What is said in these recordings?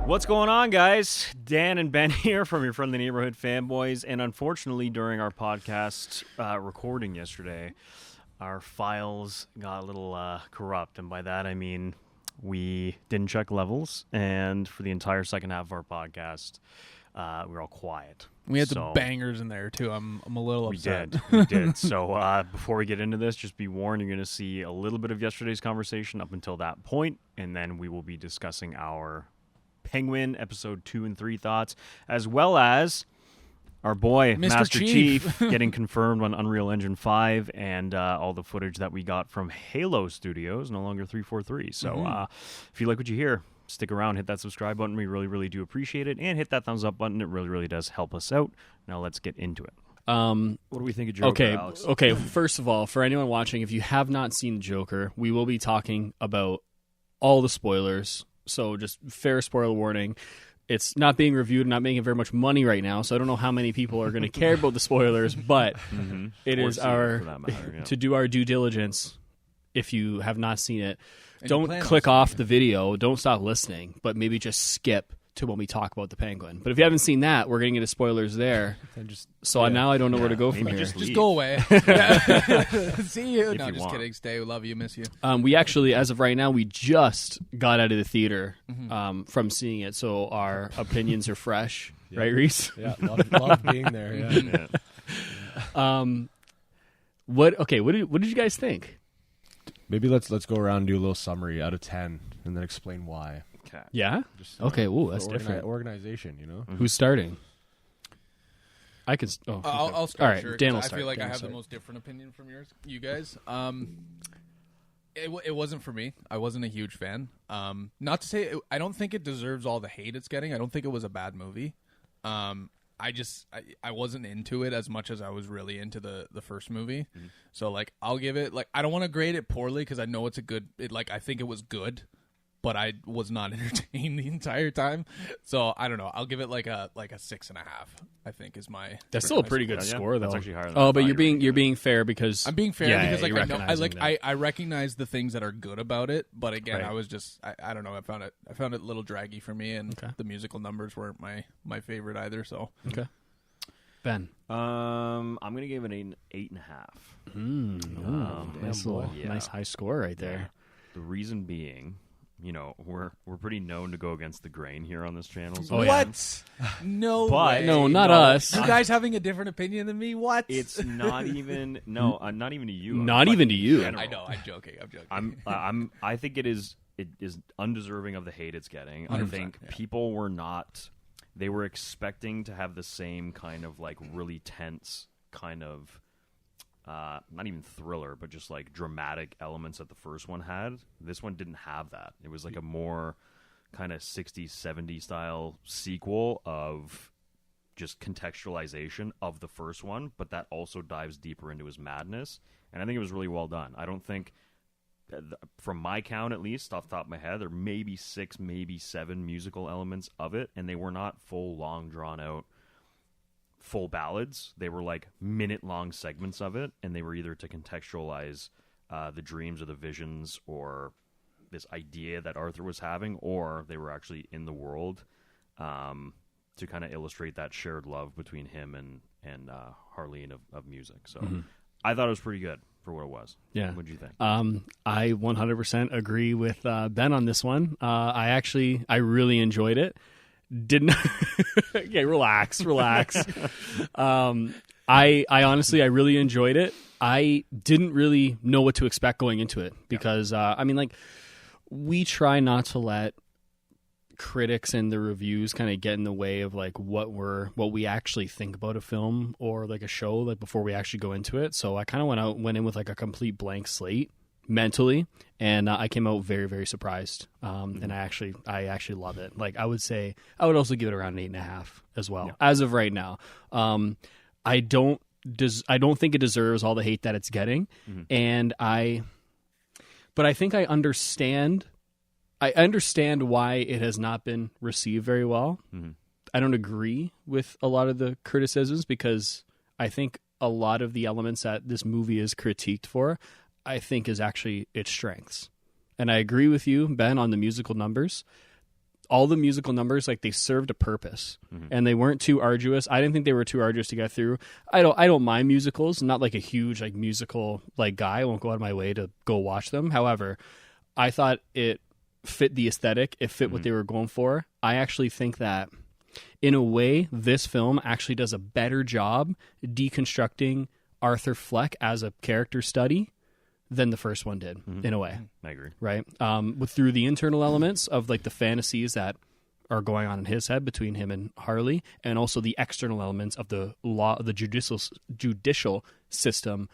What's going on, guys? Dan and Ben here from your friendly neighborhood Fanboys, and unfortunately, during our podcast recording yesterday, our files got a little corrupt, and by that I mean we didn't check levels, and for the entire second half of our podcast, we were all quiet. We had the bangers in there too. I'm a little upset. We did. So before we get into this, just be warned, you're going to see a little bit of yesterday's conversation up until that point, and then we will be discussing our Penguin episode 2 and 3 thoughts, as well as our boy Mr. Master Chief. Chief getting confirmed on Unreal Engine 5 and all the footage that we got from Halo Studios, no longer 343. So if you like what you hear, stick around, hit that subscribe button. We really, really do appreciate it. And hit that thumbs up button. It really, really does help us out. Now let's get into it. What do we think of Joker, Alex? Okay. First of all, for anyone watching, if you have not seen Joker, we will be talking about all the spoilers. So just fair spoiler warning. It's not being reviewed and not making very much money right now, so I don't know how many people are going to care about the spoilers, but it is our to do our due diligence. If you have not seen it, And don't click off the video. Don't stop listening, but maybe just skip to when we talk about the Penguin. But if you haven't seen that, we're getting into spoilers there. Now I don't know where to go from here. Just go away. See you. No, just kidding. Stay. We love you. Miss you. We actually, as of right now, we just got out of the theater from seeing it, so our opinions are fresh. Yeah. Right, Reese? Yeah, love being there. Yeah. What did you guys think? Maybe let's go around and do a little summary out of 10 and then explain why. Okay. Yeah? Just, okay, ooh, that's different. Organization, you know? Who's starting? I can... I'll start. All right, sure, Dan will I start. feel like Dan I will have start. the most different opinion from you guys. It wasn't for me. I wasn't a huge fan. Not to say... I don't think it deserves all the hate it's getting. I don't think it was a bad movie. I wasn't into it as much as I was really into the first movie. So like I'll give it like I don't want to grade it poorly because I know it's a good I think it was good, but I was not entertained the entire time. So I don't know. I'll give it like a 6.5. I think is my. That's still a pretty good score though. That's actually higher than but you're being fair because I'm being fair because like recognizing I recognize the things that are good about it, but again I was just I don't know. I found it a little draggy for me, and the musical numbers weren't my favorite either. So Ben, I'm gonna give it an 8.5. Nice high score right there. Yeah. The reason being, you know, we're pretty known to go against the grain here on this channel. So what? No, but way. No, not us. You guys having a different opinion than me? What? It's not even not even to you. Not even to you. I know. I'm joking. I think it is undeserving of the hate it's getting. I think people were not. They were expecting to have the same kind of like really tense kind of not even thriller, but just like dramatic elements that the first one had. This one didn't have that. It was like a more kind of 60s, 70s style sequel of just contextualization of the first one, but that also dives deeper into his madness. And I think it was really well done. I don't think, from my count at least, off the top of my head, there may be 6, maybe 7 musical elements of it, and they were not full, long, drawn-out full ballads. They were like minute-long segments of it, and they were either to contextualize the dreams or the visions or this idea that Arthur was having, or they were actually in the world to kind of illustrate that shared love between him and Harleen of music. So I thought it was pretty good for what it was. Yeah. What did you think? I 100% agree with Ben on this one. I really enjoyed it. Didn't okay, relax. I honestly really enjoyed it. I didn't really know what to expect going into it because we try not to let critics and the reviews kind of get in the way of like what we actually think about a film or like a show like before we actually go into it. So I kind of went in with like a complete blank slate mentally, and I came out very, very surprised. And I actually love it. Like I would also give it around an 8.5 as well as of right now. I don't think it deserves all the hate that it's getting, but I think I understand why it has not been received very well. I don't agree with a lot of the criticisms because I think a lot of the elements that this movie is critiqued for, I think is actually its strengths. And I agree with you, Ben, on the musical numbers. all the musical numbers, like, they served a purpose, and they weren't too arduous. I didn't think they were too arduous to get through. I don't mind musicals. I'm not like a huge like musical like guy. I won't go out of my way to go watch them. However, I thought it fit the aesthetic. It fit what they were going for. I actually think that in a way, this film actually does a better job deconstructing Arthur Fleck as a character study than the first one did, in a way. I agree. Right? Through the internal elements of like the fantasies that are going on in his head between him and Harley, and also the external elements of the law, the judicial system,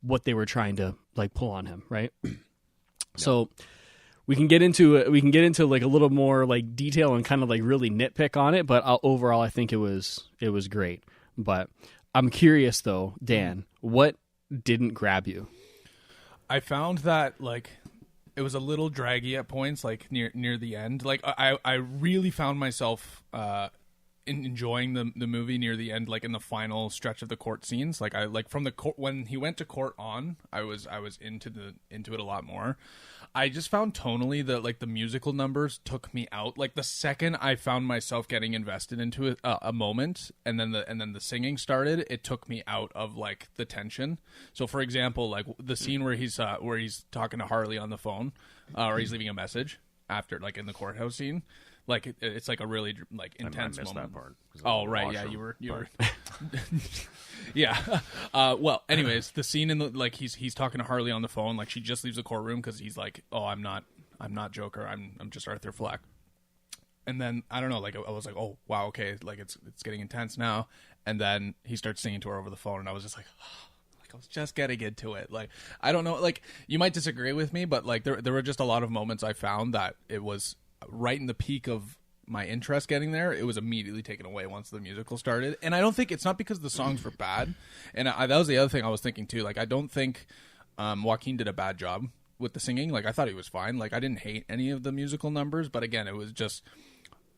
what they were trying to like pull on him, right? So we can get into like a little more like detail and kind of like really nitpick on it, but overall I think it was great. But I'm curious though, Dan, what didn't grab you? I found that like it was a little draggy at points, like near the end. Like I really found myself enjoying the movie near the end, like in the final stretch of the court scenes. Like I like from the court when he went to court on, I was into it a lot more. I just found tonally that like the musical numbers took me out. Like the second I found myself getting invested into a moment, and then the singing started, it took me out of like the tension. So for example, like the scene where he's talking to Harley on the phone, or he's leaving a message after, like in the courthouse scene. Like it's like a really like intense I missed moment. That part. Oh right, yeah, you were. Yeah. Well, anyways, the scene in the like he's talking to Harley on the phone. Like she just leaves the courtroom because he's like, "Oh, I'm not Joker. I'm just Arthur Fleck." And then I don't know. Like I was like, "Oh wow, okay." Like it's getting intense now. And then he starts singing to her over the phone, and I was just like, I was just getting into it. Like I don't know. Like you might disagree with me, but like there were just a lot of moments I found that it was right in the peak of my interest getting there. It was immediately taken away once the musical started. And I don't think it's not because the songs were bad. And that was the other thing I was thinking too. Like I don't think Joaquin did a bad job with the singing. Like I thought he was fine. Like I didn't hate any of the musical numbers, but again, it was just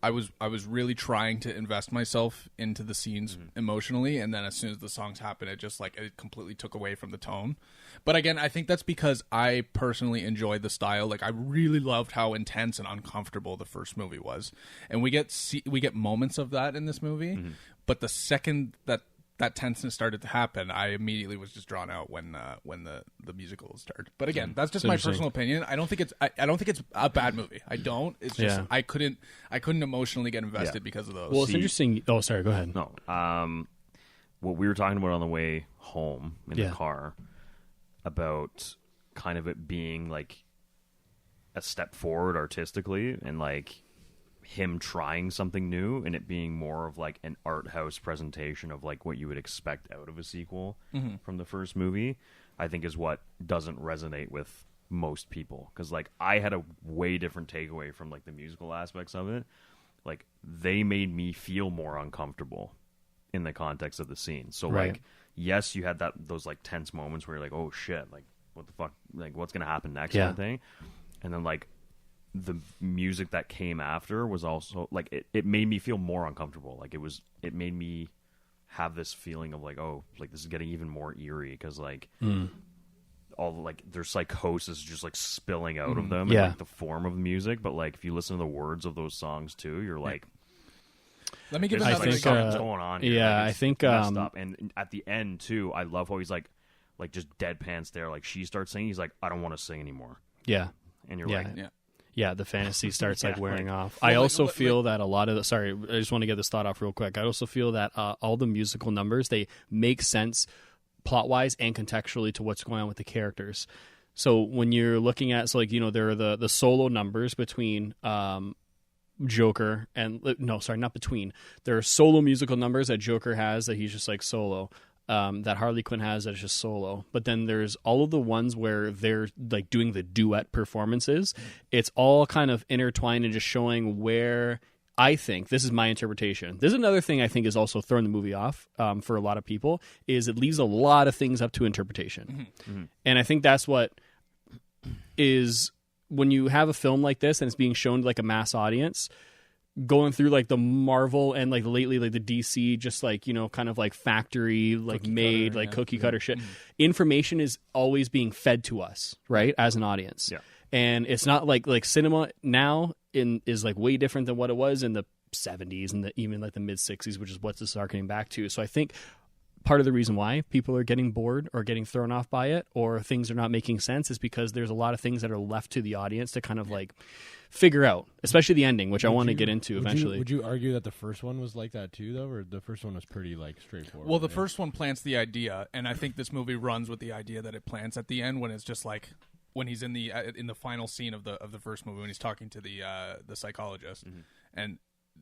I was really trying to invest myself into the scenes emotionally, and then as soon as the songs happened, it completely took away from the tone. But again, I think that's because I personally enjoyed the style. Like I really loved how intense and uncomfortable the first movie was, and we get moments of that in this movie. But the second that tenseness started to happen, I immediately was just drawn out when the musical started. But again, that's just my personal opinion. I don't think it's a bad movie. I don't. It's just I couldn't emotionally get invested because of those. Well, it's interesting. Oh, sorry. Go ahead. No. What we were talking about on the way home in the car about kind of it being like a step forward artistically, and like him trying something new, and it being more of like an art house presentation of like what you would expect out of a sequel from the first movie, I think is what doesn't resonate with most people. Because like I had a way different takeaway from like the musical aspects of it. Like they made me feel more uncomfortable in the context of the scene. So like yes, you had those like tense moments where you're like, oh shit, like what the fuck, like what's gonna happen next kind of thing. And then like the music that came after was also like it made me feel more uncomfortable. Like it made me have this feeling of like, oh, like this is getting even more eerie because like all like their psychosis just like spilling out of them in like the form of the music. But like if you listen to the words of those songs too, you're like, let me give another something's going on here. Yeah, like, I think messed up. And at the end too, I love how he's like just deadpan stare. Like she starts singing, he's like, I don't want to sing anymore. Yeah, and you're like, yeah, the fantasy starts like wearing off. I also feel that a lot of sorry, I just want to get this thought off real quick. I also feel that all the musical numbers, they make sense plot-wise and contextually to what's going on with the characters. So when you're looking at, there are the solo numbers between Joker and not between. There are solo musical numbers that Joker has that he's just like solo. That Harley Quinn has that's just solo. But then there's all of the ones where they're like doing the duet performances. It's all kind of intertwined and just showing where I think, this is my interpretation. There's another thing I think is also throwing the movie off for a lot of people is it leaves a lot of things up to interpretation. And I think that's what is when you have a film like this and it's being shown to like a mass audience, going through like the Marvel and like lately like the DC just like kind of like factory like cookie made cutter, like cookie cutter shit. Information is always being fed to us, right, as an audience. And it's not like cinema now is like way different than what it was in the 70s and even like the mid 60s, which is what this is harkening back to. So I think part of the reason why people are getting bored or getting thrown off by it, or things are not making sense, is because there's a lot of things that are left to the audience to kind of like figure out, especially the ending, which I want to get into eventually. Would you argue that the first one was like that too, though, or the first one was pretty like straightforward? Well, the first one plants the idea, and I think this movie runs with the idea that it plants at the end, when it's just like when he's in the final scene of the first movie, when he's talking to the psychologist, and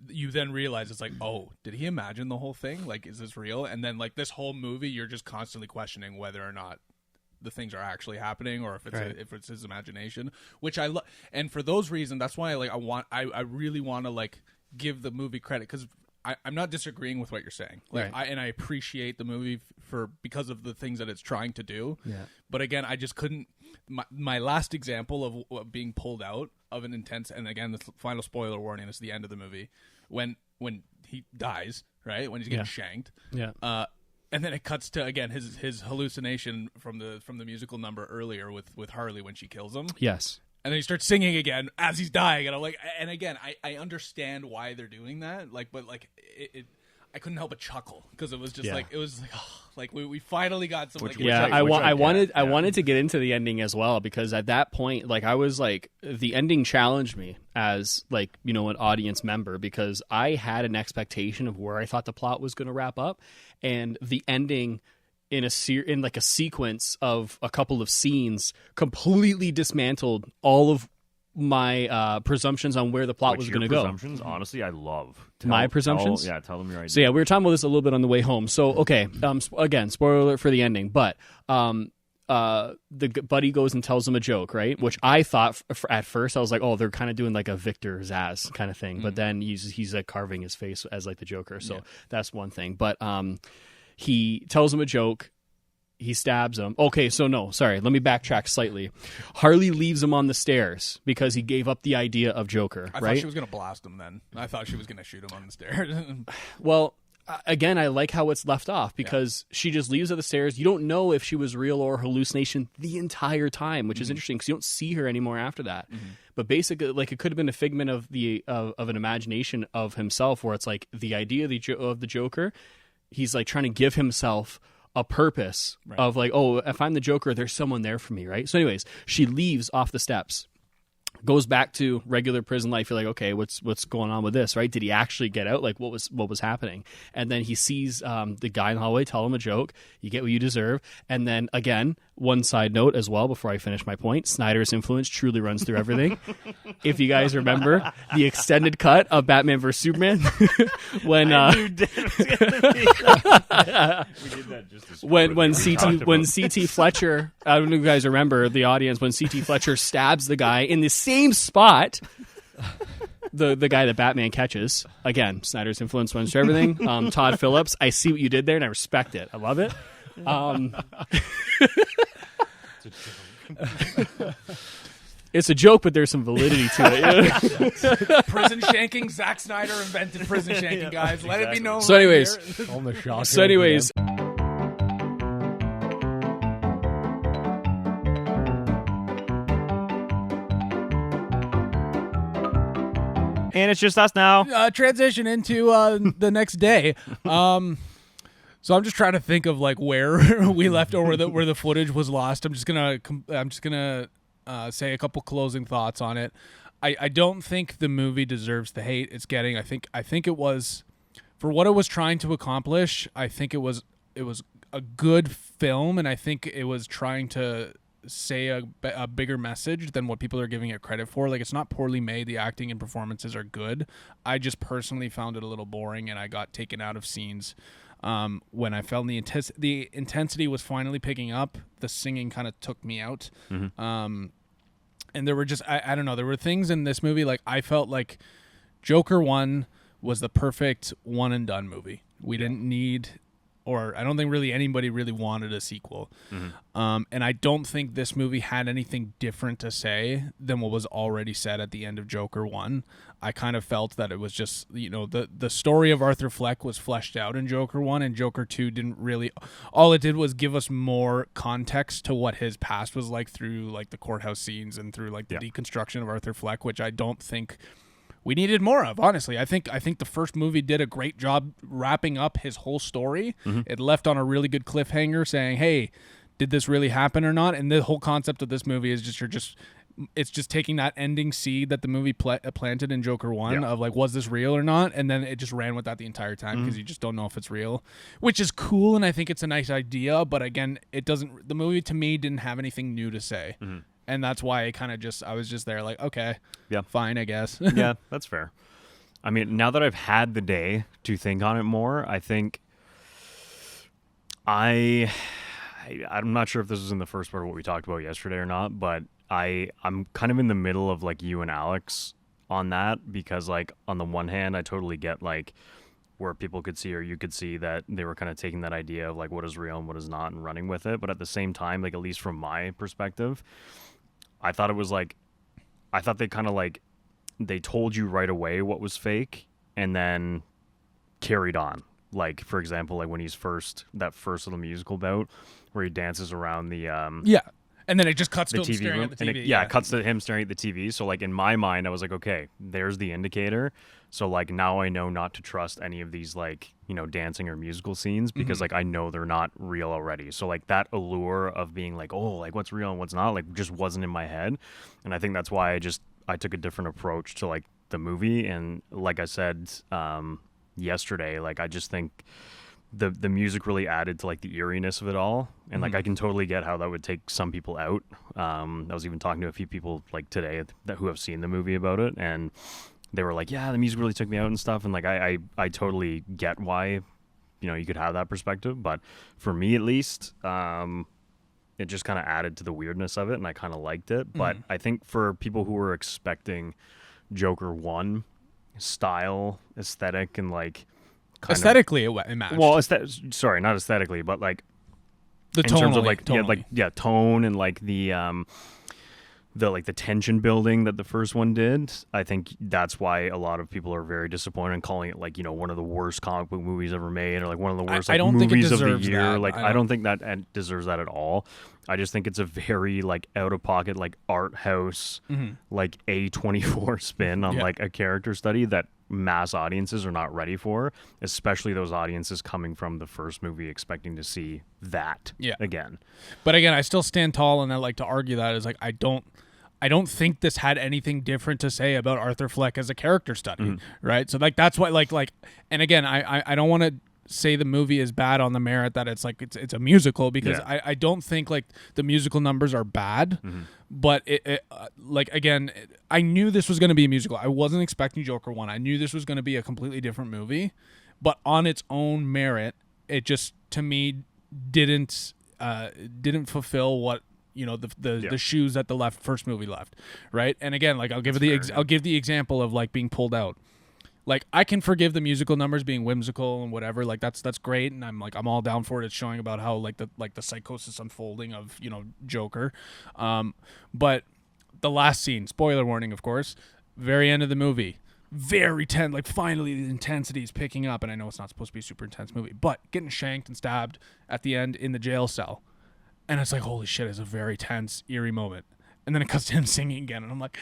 you then realize it's like, oh, did he imagine the whole thing? Like, is this real? And then like this whole movie, you're just constantly questioning whether or not the things are actually happening, or if it's if it's his imagination, which I love. And for those reasons, that's why I really want to like give the movie credit, because I'm not disagreeing with what you're saying. Like, I appreciate the movie because of the things that it's trying to do. Yeah. But again, I just couldn't. My last example of being pulled out of an intense, and again, the final spoiler warning, is the end of the movie when he dies, right? When he's getting shanked. Yeah. And then it cuts to, again, his hallucination from the musical number earlier with Harley when she kills him. Yes. And then he starts singing again as he's dying, and I'm like, and again, I understand why they're doing that, like, but like I couldn't help but chuckle, because it was just like, it was like, oh, like we finally got some. I wanted to get into the ending as well, because at that point, like, I was like, the ending challenged me as like, you know, an audience member, because I had an expectation of where I thought the plot was going to wrap up, and the ending in like a sequence of a couple of scenes completely dismantled all of my presumptions on where the plot was going to go. Presumptions, honestly, I love. My presumptions? Tell them your idea. So yeah, we were talking about this a little bit on the way home. So, okay, again, spoiler alert for the ending, but the buddy goes and tells him a joke, right? Which I thought at first, I was like, oh, they're kind of doing like a Victor Zsasz kind of thing. But then he's like carving his face as like the Joker. So that's one thing. But he tells him a joke. He stabs him. Okay, so no, sorry. Let me backtrack slightly. Harley leaves him on the stairs because he gave up the idea of Joker, I thought she was going to blast him then. I thought she was going to shoot him on the stairs. Well, again, I like how it's left off, because she just leaves at the stairs. You don't know if she was real or hallucination the entire time, which is interesting, because you don't see her anymore after that. But basically, like, it could have been a figment of an imagination of himself, where it's like the idea of the Joker, he's like trying to give himself a purpose of like, oh, if I'm the Joker, there's someone there for me, right? So anyways, she leaves off the steps, goes back to regular prison life. You're like, okay, what's going on with this, right? Did he actually get out? Like, what was happening? And then he sees the guy in the hallway tell him a joke. You get what you deserve. And then again, one side note as well before I finish my point, Snyder's influence truly runs through everything. If you guys remember the extended cut of Batman vs Superman, when when CT Fletcher, I don't know if you guys remember, the audience, when CT Fletcher stabs the guy in the same spot, the guy that Batman catches. Again, Snyder's influence runs through everything. Todd Phillips, I see what you did there, and I respect it. I love it. It's a joke, but there's some validity to it. Prison shanking. Zack Snyder invented prison shanking, guys. Let it be known. So anyways, and it's just us now. Transition into the next day. So I'm just trying to think of like where we left or where the footage was lost. I'm just gonna say a couple closing thoughts on it. I don't think the movie deserves the hate it's getting. I think it was, for what it was trying to accomplish, I think it was a good film, and I think it was trying to say a bigger message than what people are giving it credit for. Like, it's not poorly made. The acting and performances are good. I just personally found it a little boring, and I got taken out of scenes when I felt the intensity was finally picking up. The singing kind of took me out. And there were just, I don't know, there were things in this movie, like, I felt like Joker 1 was the perfect one and done movie. We didn't need or I don't think really anybody really wanted a sequel. And I don't think this movie had anything different to say than what was already said at the end of Joker 1. I kind of felt that it was just, the story of Arthur Fleck was fleshed out in Joker 1, and Joker 2 didn't really, all it did was give us more context to what his past was like through like the courthouse scenes and through like the deconstruction of Arthur Fleck, which I don't think we needed more of, honestly. I think the first movie did a great job wrapping up his whole story. It left on a really good cliffhanger saying, hey, did this really happen or not? And the whole concept of this movie is it's just taking that ending seed that the movie planted in Joker 1 of like, was this real or not? And then it just ran with that the entire time because you just don't know if it's real, which is cool. And I think it's a nice idea. But again, the movie to me didn't have anything new to say. And that's why I was just there like, okay, fine, I guess. Yeah, that's fair. I mean, now that I've had the day to think on it more, I think I'm not sure if this was in the first part of what we talked about yesterday or not, but I'm kind of in the middle of like you and Alex on that, because like on the one hand, I totally get like where people could see or you could see that they were kind of taking that idea of like what is real and what is not and running with it. But at the same time, like at least from my perspective, I thought they kind of like, they told you right away what was fake and then carried on. Like, for example, like when that first little musical bout where he dances around the and then it just cuts to him TV staring room, at the TV. and it cuts to him staring at the TV. So like in my mind, I was like, okay, there's the indicator. So like now I know not to trust any of these like, dancing or musical scenes because like I know they're not real already. So like that allure of being like, oh, like what's real and what's not, like just wasn't in my head. And I think that's why I took a different approach to like the movie. And like I said yesterday, like I just think the music really added to like the eeriness of it all, and like I can totally get how that would take some people out. I was even talking to a few people like today who have seen the movie about it, and they were like, yeah, the music really took me out and stuff. And like I totally get why you could have that perspective, but for me at least, it just kind of added to the weirdness of it, and I kind of liked it. But I think for people who were expecting Joker 1 style, aesthetic, and like aesthetically it matched. Well, sorry, not aesthetically, but like the in terms of like tonally. tone and like the tension building that the first one did. I think that's why a lot of people are very disappointed in calling it like one of the worst comic book movies ever made, or like one of the worst I don't think it movies of the deserves year. that. Like I don't think that it deserves that at all. I just think it's a very like out of pocket, like art house, like A24 spin on like a character study that mass audiences are not ready for, especially those audiences coming from the first movie expecting to see that again. But again, I still stand tall, and I like to argue that is like I don't think this had anything different to say about Arthur Fleck as a character study, right? So like that's why like and again, I don't want to say the movie is bad on the merit that it's like it's a musical, because I don't think like the musical numbers are bad, but it like again, I knew this was going to be a musical. I wasn't expecting Joker 1. I knew this was going to be a completely different movie, but on its own merit, it just to me didn't fulfill what the shoes that the first movie left, right? And again, like I'll give the example of like being pulled out. Like I can forgive the musical numbers being whimsical and whatever, like that's great, and I'm all down for it. It's showing about how like the psychosis unfolding of Joker, but the last scene, spoiler warning, of course, very end of the movie, very tense. Like finally the intensity is picking up, and I know it's not supposed to be a super intense movie, but getting shanked and stabbed at the end in the jail cell. And it's like, holy shit, it's a very tense, eerie moment. And then it cuts to him singing again. And I'm like,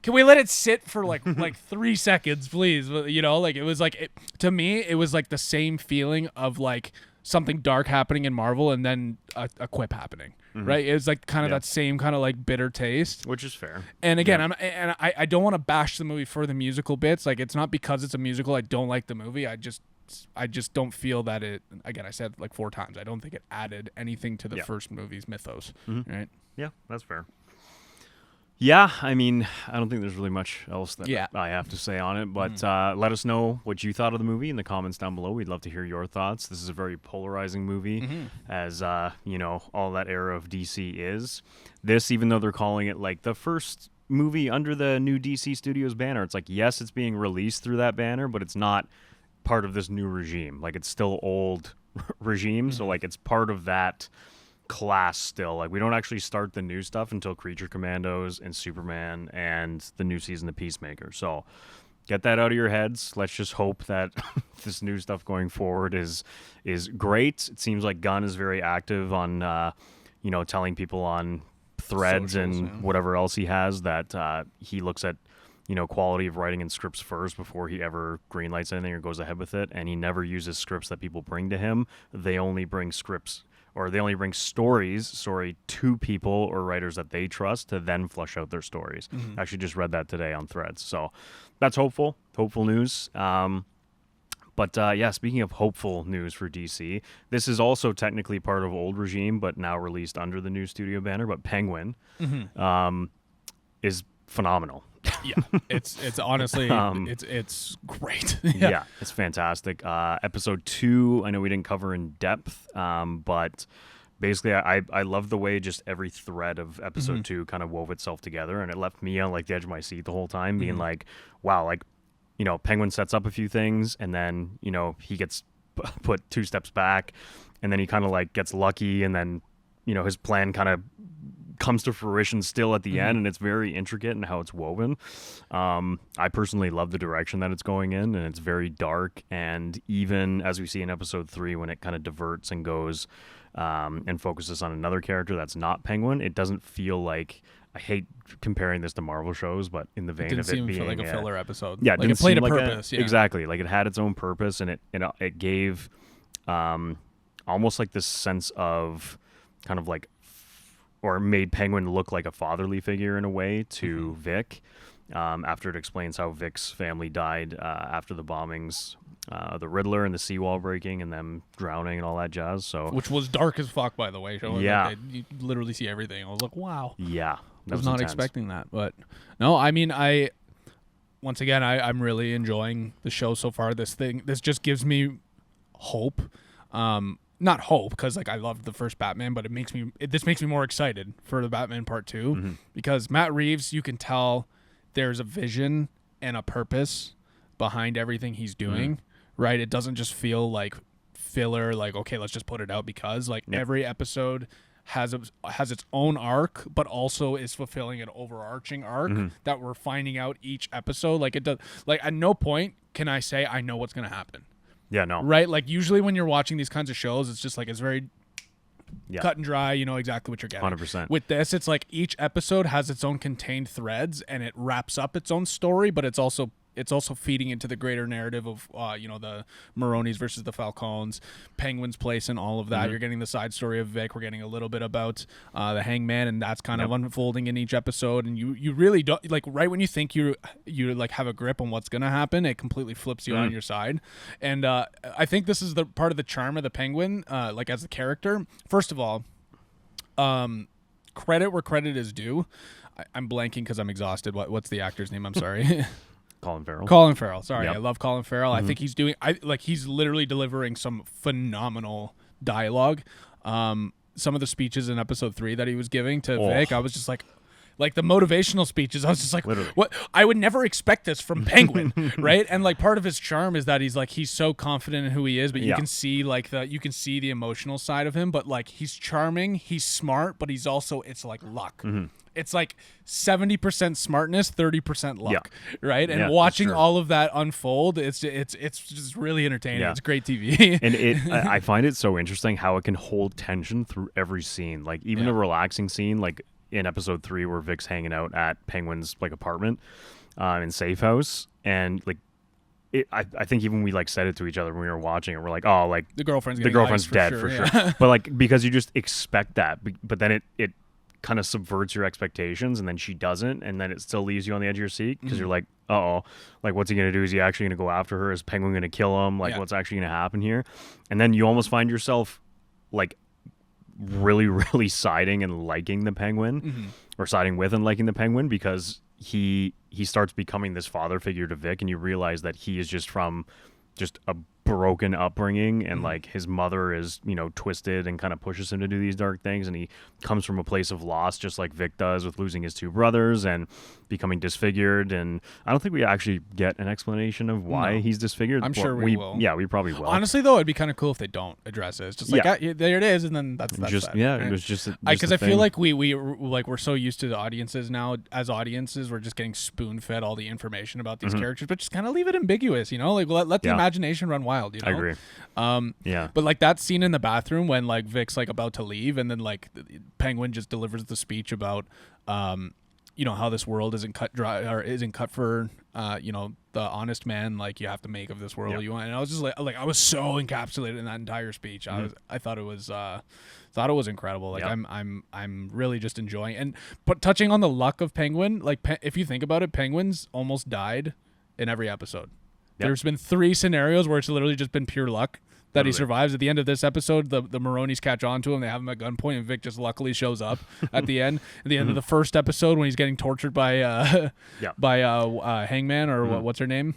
can we let it sit for like 3 seconds, please? Like it was like, to me, it was like the same feeling of like something dark happening in Marvel and then a quip happening, right? It was like kind of that same kind of like bitter taste. Which is fair. And again, I don't want to bash the movie for the musical bits. Like it's not because it's a musical I don't like the movie. I just don't feel that it, again, I said like 4 times, I don't think it added anything to the first movie's mythos, right? Yeah, that's fair. Yeah, I mean, I don't think there's really much else that I have to say on it, but let us know what you thought of the movie in the comments down below. We'd love to hear your thoughts. This is a very polarizing movie, as, all that era of DC is. This, even though they're calling it like the first movie under the new DC Studios banner, it's like, yes, it's being released through that banner, but it's not part of this new regime. Like, it's still old regime, so like it's part of that class still. Like, we don't actually start the new stuff until Creature Commandos and Superman and the new season of Peacemaker. So get that out of your heads. Let's just hope that this new stuff going forward is great. It seems like Gunn is very active on telling people on threads and whatever else he has that he looks at quality of writing and scripts first before he ever greenlights anything or goes ahead with it. And he never uses scripts that people bring to him. They only bring stories to people or writers that they trust to then flush out their stories. I actually just read that today on Threads. So that's hopeful news. But speaking of hopeful news for DC, this is also technically part of old regime, but now released under the new studio banner. But Penguin is phenomenal. Yeah, it's honestly it's great. Yeah, it's fantastic. Episode 2, I know we didn't cover in depth, but basically I love the way just every thread of episode 2 kind of wove itself together, and it left me on like the edge of my seat the whole time, being like, wow, like, Penguin sets up a few things, and then he gets put 2 steps back, and then he kind of like gets lucky, and then his plan kind of comes to fruition still at the end, and it's very intricate in how it's woven. I personally love the direction that it's going in, and it's very dark. And even as we see in episode 3, when it kind of diverts and goes and focuses on another character that's not Penguin, it doesn't feel like, I hate comparing this to Marvel shows, but in the vein of it being like a filler episode. Yeah, like it played a purpose. Exactly, like it had its own purpose, and it gave almost like this sense of kind of like, or made Penguin look like a fatherly figure in a way to Vic, after it explains how Vic's family died after the bombings, the Riddler and the seawall breaking and them drowning and all that jazz. So, which was dark as fuck, by the way. Yeah, like, you literally see everything. I was like, wow. Yeah, I was not expecting that, but no, I mean, once again, I'm really enjoying the show so far. This just gives me hope. Not hope, because like I loved the first Batman, but this makes me more excited for the Batman Part 2, because Matt Reeves, you can tell there's a vision and a purpose behind everything he's doing, right? It doesn't just feel like filler, like, okay, let's just put it out because like every episode has its own arc, but also is fulfilling an overarching arc that we're finding out each episode. Like it does, like at no point can I say I know what's going to happen. Yeah, no. Right? Like usually when you're watching these kinds of shows, it's just like it's very cut and dry, you know exactly what you're getting. 100%. With this, it's like each episode has its own contained threads and it wraps up its own story, but it's also feeding into the greater narrative of the Maronis versus the Falcons, Penguin's place and all of that. You're getting the side story of Vic. We're getting a little bit about the Hangman, and that's kind of unfolding in each episode. And you really don't, like, right when you think you like have a grip on what's gonna happen, it completely flips you on your side. And I think this is the part of the charm of the Penguin, like as a character. First of all, credit where credit is due. I'm blanking because I'm exhausted. What's the actor's name? I'm sorry. Colin Farrell. Sorry, I love Colin Farrell. I think he's he's literally delivering some phenomenal dialogue. Some of the speeches in episode 3 that he was giving to Vic, I was just like the motivational speeches. I was just like, literally. What? I would never expect this from Penguin, right? And like part of his charm is that he's so confident in who he is, but you can see the emotional side of him. But like he's charming, he's smart, but he's also it's like luck. It's like 70% smartness, 30% luck, right? And watching all of that unfold, it's just really entertaining. It's great TV. And I find it so interesting how it can hold tension through every scene. Like even a relaxing scene, like in episode 3 where Vic's hanging out at Penguin's like apartment in Safe House, and like I think even we like said it to each other when we were watching it. We're like, oh, like the girlfriend's dead for sure. But like because you just expect that, but then it kind of subverts your expectations, and then she doesn't, and then it still leaves you on the edge of your seat because you're like, uh-oh, like what's he gonna do? Is he actually gonna go after her? Is Penguin gonna kill him? Like what's actually gonna happen here? And then you almost find yourself like really, really siding and liking the Penguin, or siding with and liking the Penguin, because he starts becoming this father figure to Vic, and you realize that he is just from just a broken upbringing, and like his mother is, twisted and kind of pushes him to do these dark things, and he comes from a place of loss, just like Vic does with losing his 2 brothers and becoming disfigured. And I don't think we actually get an explanation of why he's disfigured. I'm sure we will. Yeah, we probably will. Honestly, though, it'd be kind of cool if they don't address it. It's just like, there it is, and then that's just that, yeah, right? it was just because I feel like we're so used to the audiences now. As audiences, we're just getting spoon fed all the information about these characters, but just kind of leave it ambiguous, like let the imagination run wild. I agree. But like that scene in the bathroom when like Vic's like about to leave, and then like Penguin just delivers the speech about how this world isn't cut dry or isn't cut for the honest man, like you have to make of this world what you want. And I was just like I was so encapsulated in that entire speech. I thought it was incredible. Like I'm really just enjoying. But touching on the luck of Penguin, like if you think about it, Penguin's almost died in every episode. There's been 3 scenarios where it's literally just been pure luck that he survives. At the end of this episode, the Maronis catch on to him. They have him at gunpoint, and Vic just luckily shows up at the end. At the end of the first episode, when he's getting tortured by Hangman or what's her name.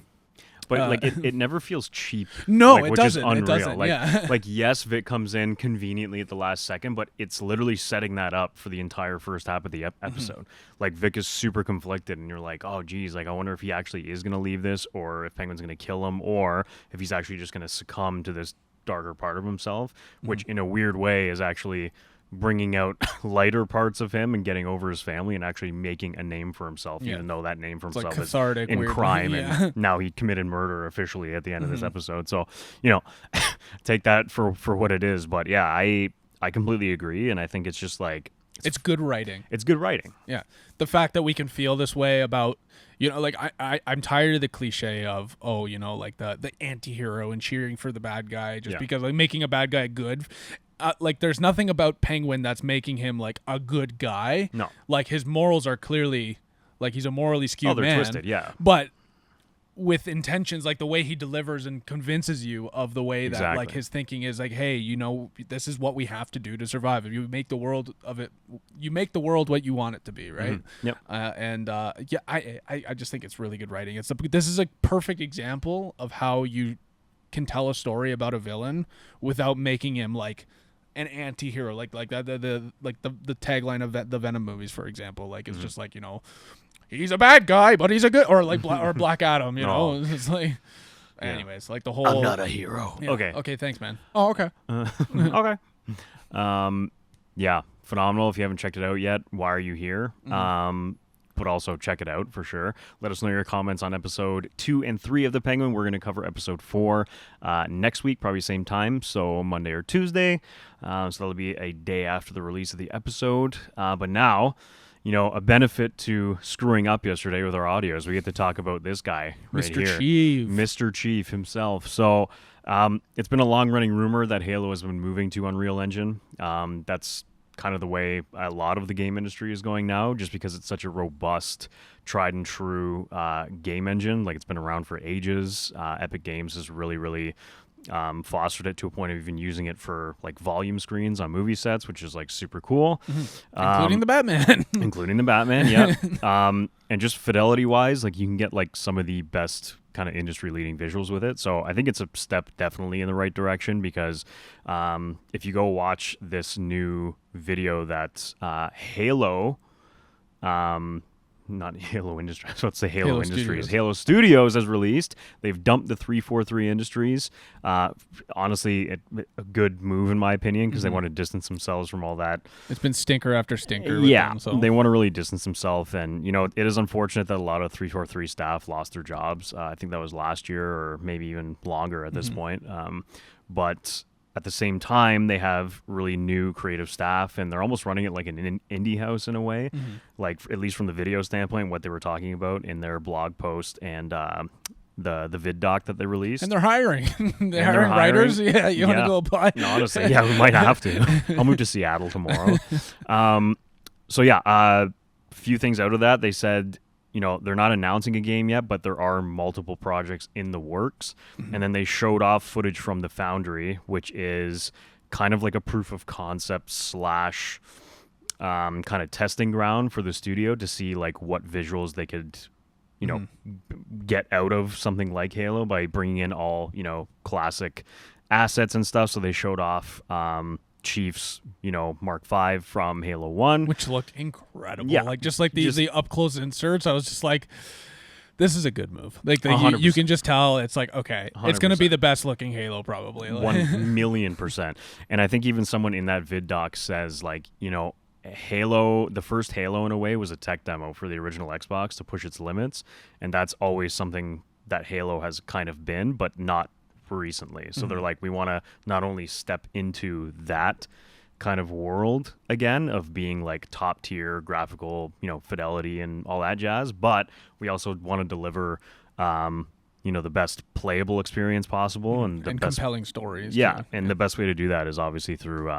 But it never feels cheap. No, which doesn't. Is unreal. It doesn't. Like yes, Vic comes in conveniently at the last second, but it's literally setting that up for the entire first half of the episode. Like Vic is super conflicted, and you're like, oh geez, like I wonder if he actually is gonna leave this, or if Penguin's gonna kill him, or if he's actually just gonna succumb to this darker part of himself, which in a weird way is actually bringing out lighter parts of him and getting over his family and actually making a name for himself, even though that name for himself like cathartic, is in crime, and now he committed murder officially at the end of this episode. So take that for what it is. But yeah, I completely agree, and I think it's just like it's good writing. It's good writing. Yeah, the fact that we can feel this way about like I'm tired of the cliche of like the anti-hero and cheering for the bad guy just because like making a bad guy good. Like there's nothing about Penguin that's making him like a good guy. No, like his morals are clearly like he's a morally skewed they're man. Twisted, yeah. But with intentions, like the way he delivers and convinces you of the way that like his thinking is like, hey, this is what we have to do to survive. If you make the world of it, you make the world what you want it to be, right? Yep. I just think it's really good writing. This is a perfect example of how you can tell a story about a villain without making him like an anti-hero, like that the tagline of the Venom movies, for example, like it's just like he's a bad guy but he's a good, or like or Black Adam, it's like anyways, like the whole I'm not a hero. Okay, thanks, man. Okay. Okay. Yeah, phenomenal. If you haven't checked it out yet, why are you here? But also check it out for sure. Let us know your comments on episode 2 and 3 of The Penguin. We're going to cover episode 4 next week, probably same time, so Monday or Tuesday. So that'll be a day after the release of the episode. But now, a benefit to screwing up yesterday with our audio is we get to talk about this guy right Mr. here. Chief. Mr. Chief himself. So it's been a long-running rumor that Halo has been moving to Unreal Engine. That's kind of the way a lot of the game industry is going now, just because it's such a robust, tried and true game engine. Like it's been around for ages. Epic Games has really, really fostered it to a point of even using it for like volume screens on movie sets, which is like super cool. Including the Batman. Including the Batman, yeah. And just fidelity wise, like you can get like some of the best kind of industry leading visuals with it. So I think it's a step definitely in the right direction, because if you go watch this new video that Halo, not Halo Industries, I was about to say Halo Industries. Studios. Halo Studios has released. They've dumped the 343 Industries. Honestly, a good move in my opinion, because they want to distance themselves from all that. It's been stinker after stinker. With Yeah, them, so. they want to really distance themselves, and it is unfortunate that a lot of 343 staff lost their jobs. I think that was last year, or maybe even longer at this point. But at the same time, they have really new creative staff, and they're almost running it like an indie house in a way, like at least from the video standpoint, what they were talking about in their blog post and the vid doc that they released. And they're hiring. they're hiring writers. Yeah, you want to go apply? No, honestly, yeah, we might have to. I'll move to Seattle tomorrow. So yeah, a few things out of that. They said, they're not announcing a game yet, but there are multiple projects in the works. And then they showed off footage from the Foundry, which is kind of like a proof of concept / kind of testing ground for the studio to see like what visuals they could, get out of something like Halo by bringing in all classic assets and stuff. So they showed off Chief's Mark V from Halo 1, which looked incredible. Yeah, like the up close inserts. I was just like, this is a good move. Like you can just tell it's like, okay, 100%. It's going to be the best looking Halo probably. 1,000,000%. And I think even someone in that vid doc says like, Halo, the first Halo in a way was a tech demo for the original Xbox to push its limits. And that's always something that Halo has kind of been, but not recently. So they're like, we want to not only step into that kind of world again of being like top tier graphical fidelity and all that jazz, but we also want to deliver the best playable experience possible and best compelling stories. And the best way to do that is obviously through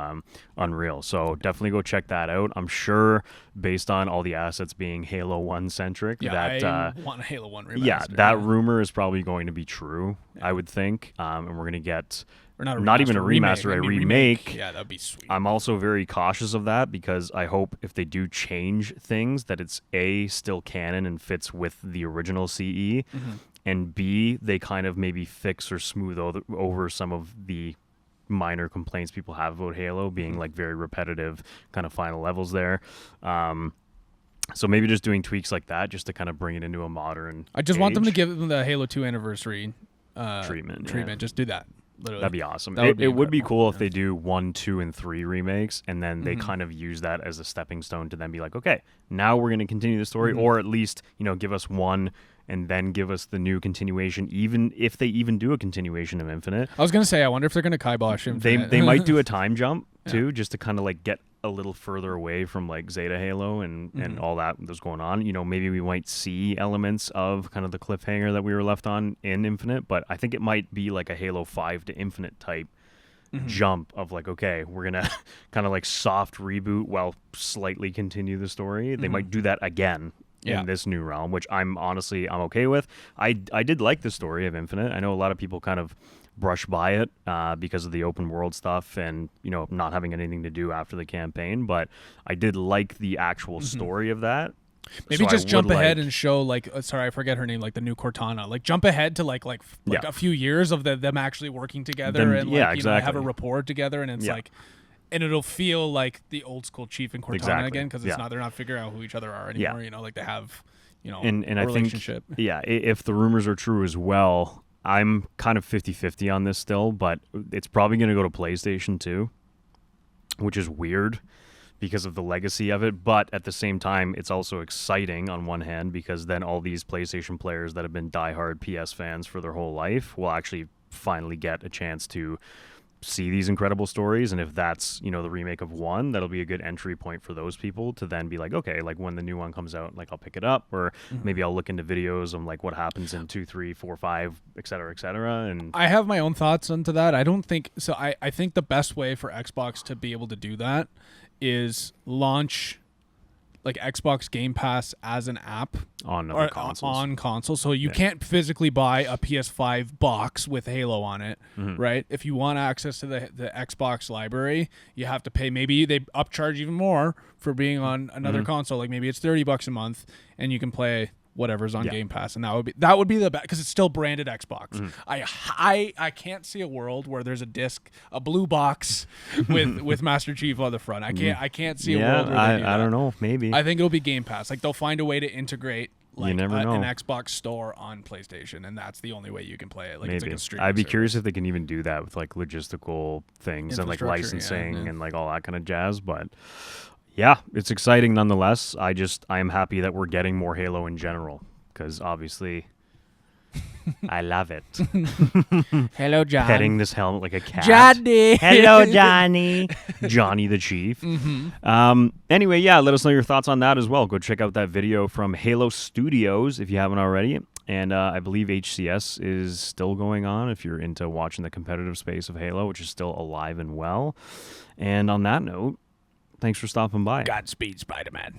Unreal. So definitely go check that out. I'm sure based on all the assets being Halo 1 centric, I want a Halo 1 remaster. Yeah, that rumor is probably going to be true, I would think. And we're going to get not even a remaster, a remake. Yeah, that'd be sweet. I'm also very cautious of that because I hope if they do change things that it's A, still canon and fits with the original CE, and B, they kind of maybe fix or smooth over some of the minor complaints people have about Halo being like very repetitive kind of final levels there. So maybe just doing tweaks like that just to kind of bring it into a modern I just want them to give them the Halo 2 anniversary treatment. Yeah. Just do that. Literally. That'd be awesome. It would be cool if they do 1, 2, and 3 remakes, and then they kind of use that as a stepping stone to then be like, okay, now we're going to continue the story, or at least give us one and then give us the new continuation, even if they even do a continuation of Infinite. I was going to say, I wonder if they're going to kibosh Infinite. They might do a time jump too, just to kind of like get a little further away from like Zeta Halo and all that was going on. Maybe we might see elements of kind of the cliffhanger that we were left on in Infinite, but I think it might be like a Halo 5 to Infinite type jump of like, okay, we're gonna kind of like soft reboot while slightly continue the story. They might do that again in this new realm, which I'm okay with. I did like the story of Infinite. I know a lot of people kind of brush by it because of the open world stuff and not having anything to do after the campaign, but I did like the actual story of that. Maybe so just jump ahead and show like sorry, I forget her name, like the new Cortana. Like jump ahead to like a few years of them actually working together and have a rapport together, and it's like, and it'll feel like the old school Chief and Cortana again, because it's they're not figuring out who each other are anymore. Like they have and a relationship. I think if the rumors are true as well, I'm kind of 50-50 on this still, but it's probably going to go to PlayStation 2, which is weird because of the legacy of it. But at the same time, it's also exciting on one hand because then all these PlayStation players that have been diehard PS fans for their whole life will actually finally get a chance to see these incredible stories. And if that's the remake of 1, that'll be a good entry point for those people to then be like, okay, like when the new one comes out, like I'll pick it up, or maybe I'll look into videos on like what happens in 2, 3, 4, 5, et cetera, and I have my own thoughts into that. I don't think so. I think the best way for Xbox to be able to do that is launch like Xbox Game Pass as an app on other consoles. On console, so you can't physically buy a PS5 box with Halo on it, right? If you want access to the Xbox library, you have to pay. Maybe they upcharge even more for being on another console. Like maybe it's $30 a month, and you can play whatever's on Game Pass, and that would be the best because it's still branded Xbox. I can't see a world where there's a blue box with Master Chief on the front. I can't see a world where they do I don't know, maybe. I think it'll be Game Pass. Like they'll find a way to integrate like an Xbox store on PlayStation, and that's the only way you can play it. Like maybe. It's like a streaming I'd be service. curious if they can even do that with like logistical things and like licensing and like all that kind of jazz, but yeah, it's exciting nonetheless. I am happy that we're getting more Halo in general because obviously I love it. Hello, John. Petting this helmet like a cat. Johnny. Hello, Johnny. Johnny the Chief. Anyway, let us know your thoughts on that as well. Go check out that video from Halo Studios if you haven't already. And I believe HCS is still going on if you're into watching the competitive space of Halo, which is still alive and well. And on that note, thanks for stopping by. Godspeed, Spider-Man.